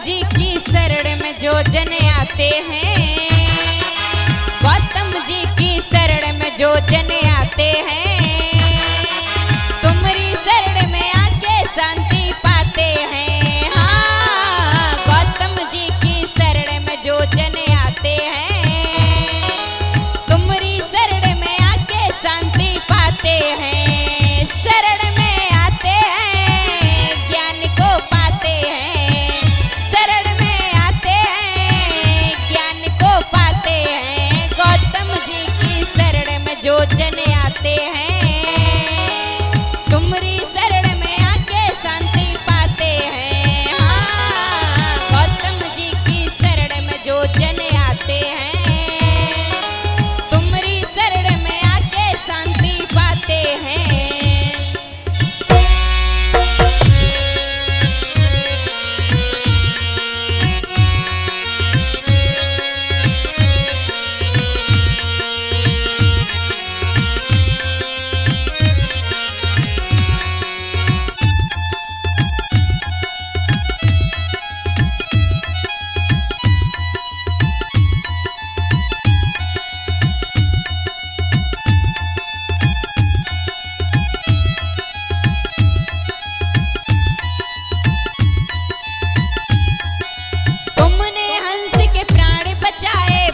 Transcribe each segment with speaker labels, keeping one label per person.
Speaker 1: जी की शरण में जो जन आते हैं, गौतम जी की शरण में जो जन आते हैं, तुम्हारी शरण में आके शांति पाते हैं। हाँ, गौतम जी की शरण में जो जन आते हैं, तुम्हारी शरण में आके शांति पाते हैं। शरण में आते हैं ज्ञान को पाते हैं, शरण में आते हैं ज्ञान को पाते हैं। गौतम जी की शरण में जो जन आते हैं, तुम्हारी शरण में आके शांति पाते हैं। हाँ, गौतम जी की शरण में जो जन आते हैं, तुम्हारी शरण में आके शांति पाते हैं।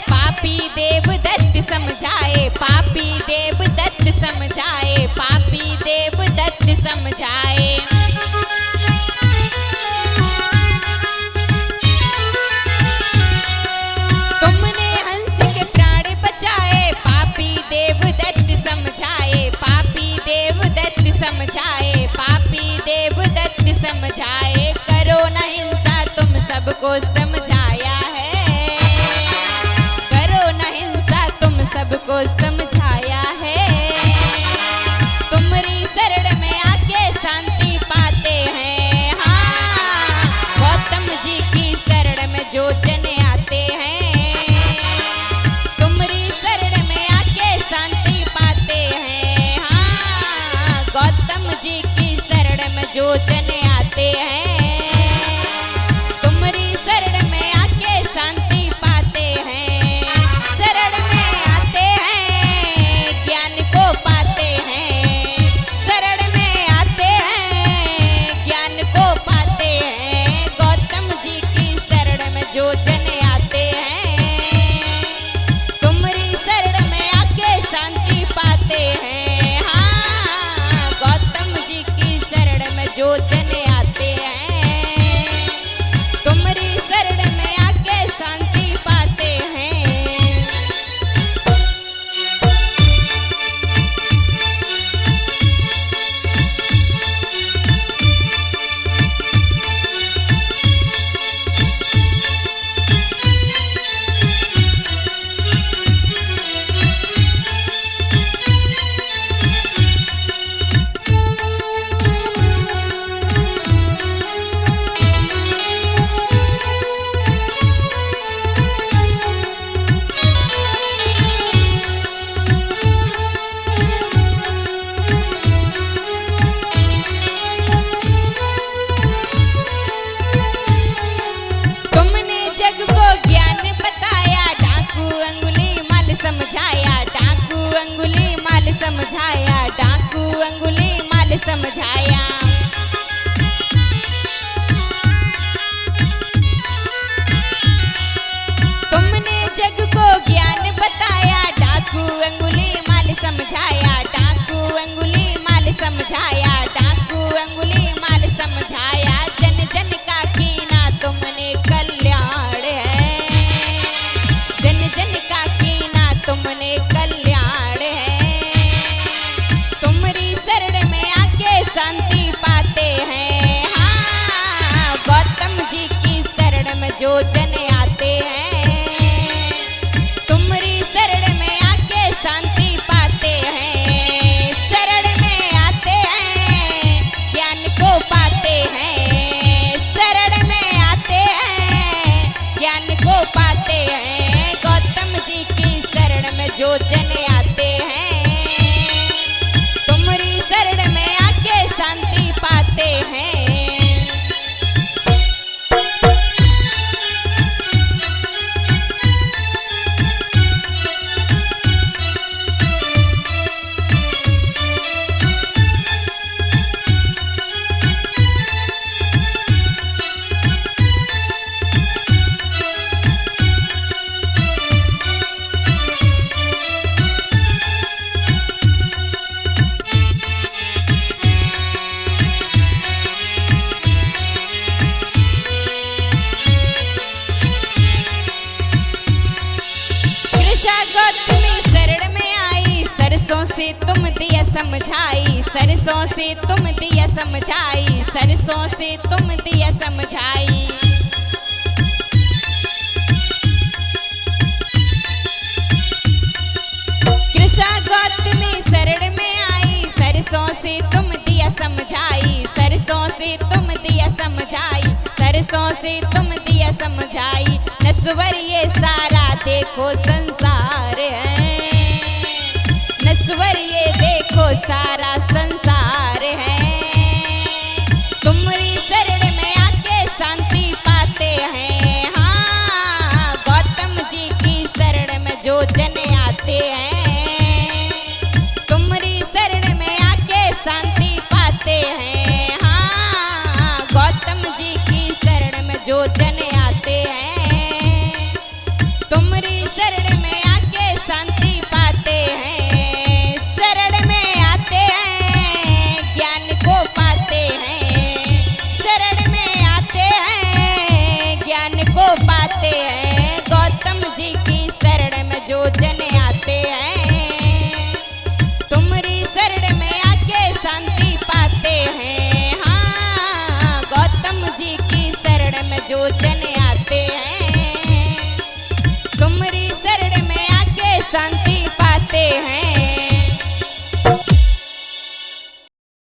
Speaker 1: पापी देवदत्त समझाए, पापी देवदत्त समझाए, पापी देवदत्त समझाए। तुमने हंस के प्राण बचाए, पापी देवदत्त समझाए, पापी देवदत्त समझाए, पापी देवदत्त समझाए। करो न हिंसा तुम सबको समझाया है, सबको समझाया है। तुम्हारी शरण में आके शांति पाते हैं। हाँ, गौतम जी की शरण में जो जन आते हैं, तुम्हारी शरण में आके शांति पाते हैं। हाँ, गौतम जी की शरण में जो जन आते हैं, तुम्हारी शरण में आके शांति पाते हैं। शरण में आते हैं ज्ञान को पाते हैं, शरण में आते हैं ज्ञान को पाते हैं। गौतम जी की शरण में जो जन आते हैं, तुम्हारी शरण में आके शांति पाते हैं। हाँ, गौतम जी की शरण में जो जन आते हैं, तुम्हारी शरण में आके शांति पाते हैं। समझाया डाकू अंगुली माल समझाया, डाकू अंगुली माल समझाया। तुमने जग को ज्ञान बताया, डाकू अंगुली माल समझाया, डाकू अंगुली माल समझाया, डाकू अंगुली माल समझाया। जन जन का कीना तुमने कल्याण है, जन जन का कीना तुमने कल्याण है। तुम्हारी शरण में आके शांति पाते हैं। हाँ, गौतम जी की शरण में जो जन आते हैं, तुम्हारी शरण में आके शांति पाते हैं। शरण में आते हैं ज्ञान को पाते हैं, शरण में आते हैं ज्ञान को पाते हैं। गौतम जी की शरण में जो जन आते हैं, तुम्हारी शरण में आके शांति पाते हैं। सरसों से तुम दिया समझाई, सरसों से तुम दिया समझाई, सरसों से तुम दिया समझाई। कृष्णा गौतमी शरण में आई, सरसों से तुम दिया समझाई, सरसों से तुम दिया समझाई, सरसों से तुम दिया समझाई। नश्वर ये सारा देखो संसार है, नश्वर ये देखो सारा संसार है। तुम्हारी शरण में आके शांति पाते हैं। हाँ, गौतम जी की शरण में जो जन आते हैं, तुम्हारी शरण में आके शांति पाते हैं। हाँ, गौतम जी की शरण में जो जन आते हैं, तुम्हारी शरण में आके शांति पाते हैं। शरण में आते हैं, ज्ञान को पाते हैं, शरण में आते हैं, ज्ञान को पाते हैं। गौतम जी की शरण में जो जन आते हैं, तुम्हारी शरण में आके शांति पाते हैं। हाँ, गौतम जी की शरण में जो जन आते हैं, तुम्हारी शरण में आके शांति पाते हैं।